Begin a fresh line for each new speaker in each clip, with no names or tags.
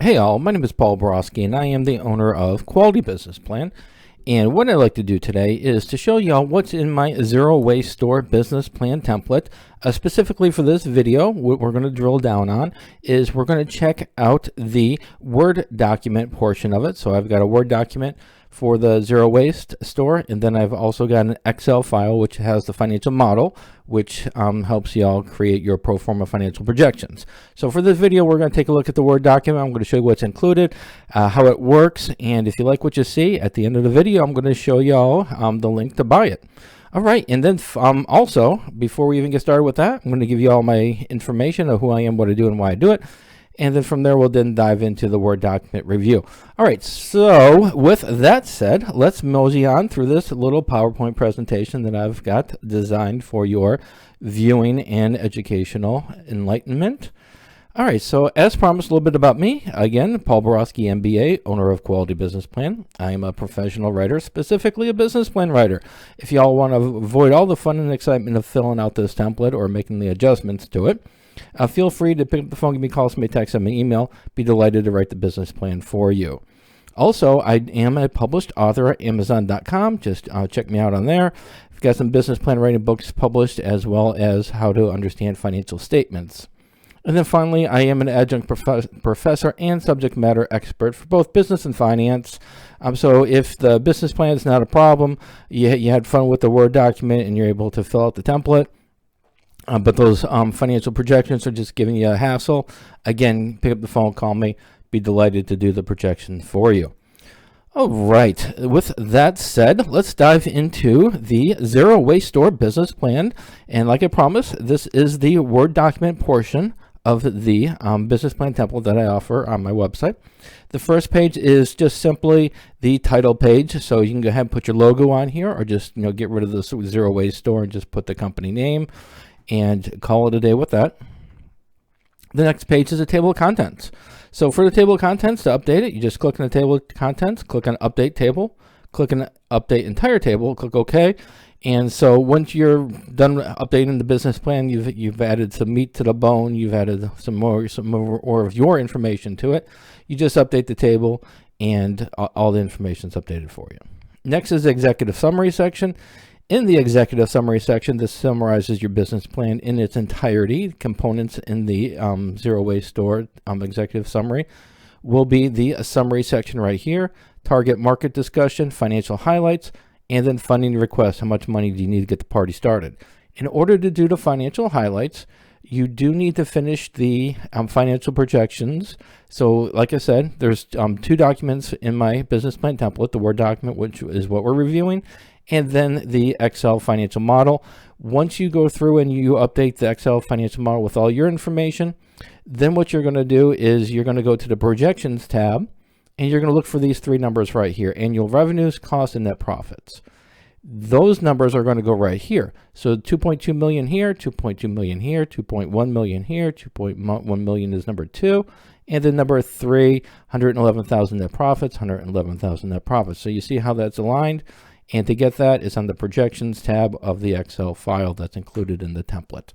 Hey all, my name is Paul Borosky and I am the owner of Quality Business Plan. And what I'd like to do today is to show y'all what's in my Zero Waste Store business plan template. Specifically for this video, what we're going to drill down on is we're going to check out the Word document portion of it. So I've got a Word document for the Zero Waste Store, and then I've also got an Excel file which has the financial model, which helps y'all create your pro forma financial projections. So for this video, we're going to take a look at the Word document. I'm going to show you what's included, how it works, and if you like what you see, at the end of the video, I'm going to show y'all the link to buy it. All right, and then also, before we even get started with that, I'm going to give you all my information of who I am, what I do, and why I do it. And then from there, we'll then dive into the Word document review. All right, so with that said, let's mosey on through this little PowerPoint presentation that I've got designed for your viewing and educational enlightenment. All right, so as promised, a little bit about me. Again, Paul Borosky, MBA, owner of Quality Business Plan. I am a professional writer, specifically a business plan writer. If y'all want to avoid all the fun and excitement of filling out this template or making the adjustments to it, feel free to pick up the phone, give me a call, send me a text, send me an email. Be delighted to write the business plan for you. Also, I am a published author at Amazon.com. Just check me out on there. I've got some business plan writing books published, as well as how to understand financial statements. And then finally, I am an adjunct professor and subject matter expert for both business and finance. So if the business plan is not a problem, you had fun with the Word document and you're able to fill out the template, but those financial projections are just giving you a hassle, again, pick up the phone, call me. Be delighted to do the projection for you. All right, with that said, let's dive into the Zero Waste Store business plan. And like I promised, this is the Word document portion of the business plan template that I offer on my website. The first page is just simply the title page, so you can go ahead and put your logo on here, or just get rid of the Zero Waste Store and just put the company name and call it a day with that. The next page is a table of contents. So for the table of contents, to update it, you just click on the table of contents, click on Update Table, click on Update Entire Table, click OK. And so once you're done updating the business plan, you've added some meat to the bone, you've added some more of your information to it. You just update the table, and all the information is updated for you. Next is the Executive Summary section. In the Executive Summary section, this summarizes your business plan in its entirety. Components in the Zero Waste Store Executive Summary will be the summary section right here, target market discussion, financial highlights, and then funding requests. How much money do you need to get the party started? In order to do the financial highlights, you do need to finish the financial projections. So like I said, there's two documents in my business plan template, the Word document, which is what we're reviewing, and then the Excel financial model. Once you go through and you update the Excel financial model with all your information, then what you're going to do is you're going to go to the projections tab, and you're going to look for these three numbers right here: annual revenues, costs, and net profits. Those numbers are going to go right here. So 2.2 million here, 2.2 million here, 2.1 million here, 2.1 million is number 2, and then number 3, 111,000 net profits, 111,000 net profits. So you see how that's aligned. And to get that, it's on the projections tab of the Excel file that's included in the template.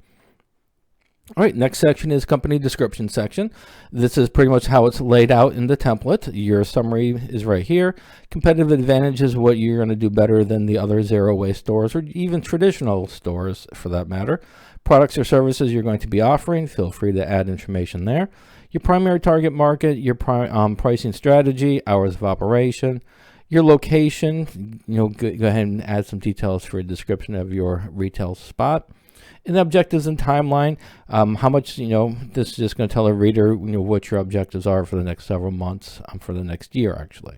All right, next section is company description section. This is pretty much how it's laid out in the template. Your summary is right here. Competitive advantage is what you're going to do better than the other zero waste stores, or even traditional stores for that matter. Products or services you're going to be offering, feel free to add information there. Your primary target market, your pricing strategy, hours of operation, your location, go ahead and add some details for a description of your retail spot. And objectives and timeline, how much, this is just going to tell a reader, what your objectives are for the next several months, for the next year, actually.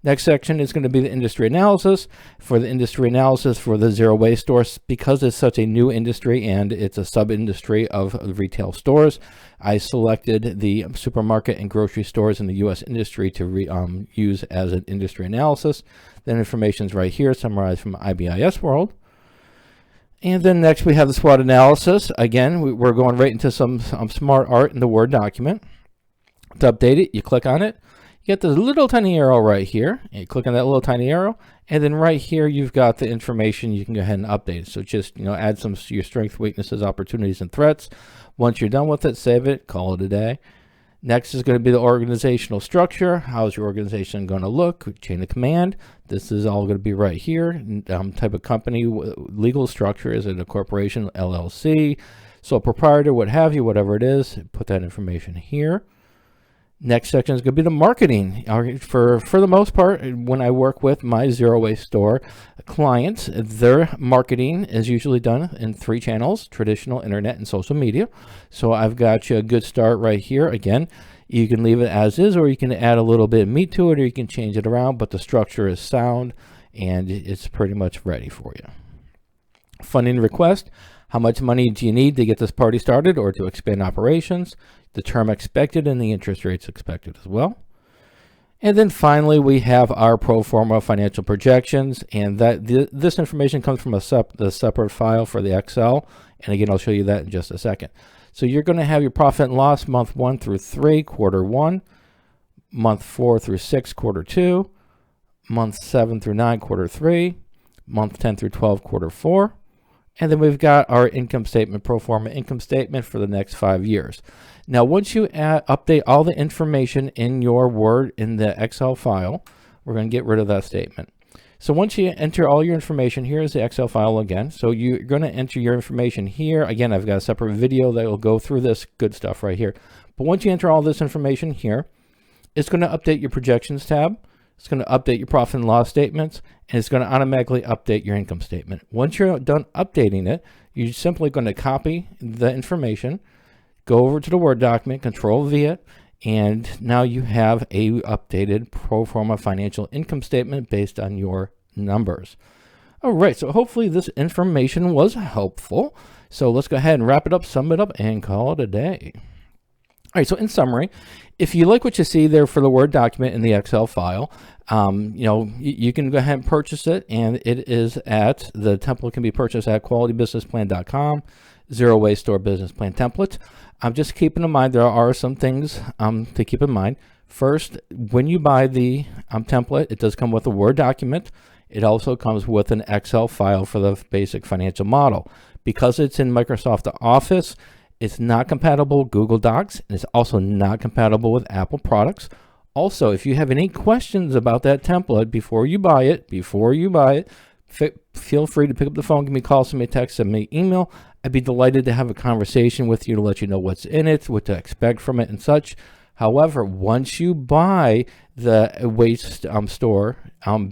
Next section is going to be the industry analysis. For the industry analysis for the Zero Waste Stores, because it's such a new industry and it's a sub-industry of retail stores, I selected the supermarket and grocery stores in the U.S. industry to use as an industry analysis. Then information is right here, summarized from IBIS World. And then next we have the SWOT analysis. Again, we're going right into some smart art in the Word document. To update it, you click on it. You get this little tiny arrow right here. And you click on that little tiny arrow. And then right here, you've got the information. You can go ahead and update it. So just, add some your strengths, weaknesses, opportunities, and threats. Once you're done with it, save it, call it a day. Next is going to be the organizational structure. How's your organization going to look? Chain of command. This is all going to be right here. Type of company, legal structure. Is it a corporation, LLC, sole proprietor, what have you, whatever it is. Put that information here. Next section is going to be the marketing. For the most part, when I work with my zero waste store clients, their marketing is usually done in 3 channels: traditional, internet, and social media. So I've got you a good start right here. Again, you can leave it as is, or you can add a little bit of meat to it, or you can change it around, but the structure is sound and it's pretty much ready for you. Funding request. How much money do you need to get this party started or to expand operations? The term expected and the interest rates expected as well. And then finally, we have our pro forma financial projections, and this information comes from the separate file for the Excel. And again, I'll show you that in just a second. So you're going to have your profit and loss month 1 through 3, quarter 1, month 4 through 6, quarter 2, month 7 through 9, quarter 3, month 10 through 12, quarter 4. And then we've got our income statement, pro forma income statement for the next 5 years. Now, once you update all the information in your Word in the Excel file, we're going to get rid of that statement. So once you enter all your information, here's the Excel file again. So you're going to enter your information here. Again, I've got a separate video that will go through this good stuff right here. But once you enter all this information here, it's going to update your projections tab. It's going to update your profit and loss statements, and it's going to automatically update your income statement. Once you're done updating it, you're simply going to copy the information, go over to the Word document, Control-V it, and now you have a updated pro forma financial income statement based on your numbers. All right, so hopefully this information was helpful. So let's go ahead and wrap it up, sum it up, and call it a day. All right, so in summary, if you like what you see there for the Word document in the Excel file, you can go ahead and purchase it, and it is the template can be purchased at qualitybusinessplan.com, Zero Waste Store Business Plan Template. Just keeping in mind, there are some things to keep in mind. First, when you buy the template, it does come with a Word document. It also comes with an Excel file for the basic financial model. Because it's in Microsoft Office, it's not compatible with Google Docs, and it's also not compatible with Apple products. Also, if you have any questions about that template before you buy it, feel free to pick up the phone, give me a call, send me a text, send me an email. I'd be delighted to have a conversation with you to let you know what's in it, what to expect from it, and such. However, once you buy the Waste Store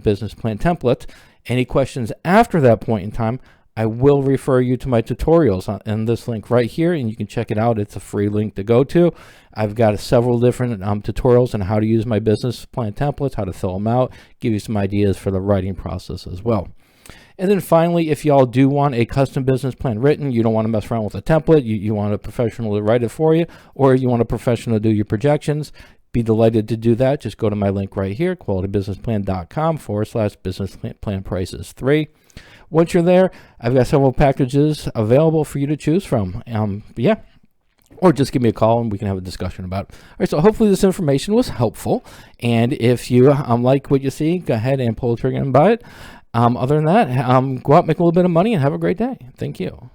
Business Plan Template, any questions after that point in time, I will refer you to my tutorials in this link right here, and you can check it out. It's a free link to go to. I've got several different tutorials on how to use my business plan templates, how to fill them out, give you some ideas for the writing process as well. And then finally, if y'all do want a custom business plan written, you don't want to mess around with a template, you want a professional to write it for you, or you want a professional to do your projections, be delighted to do that. Just go to my link right here, qualitybusinessplan.com/business plan prices 3. Once you're there, I've got several packages available for you to choose from. Or just give me a call and we can have a discussion about it. All right, so hopefully this information was helpful. And if you like what you see, go ahead and pull the trigger and buy it. Other than that, go out, make a little bit of money, and have a great day. Thank you.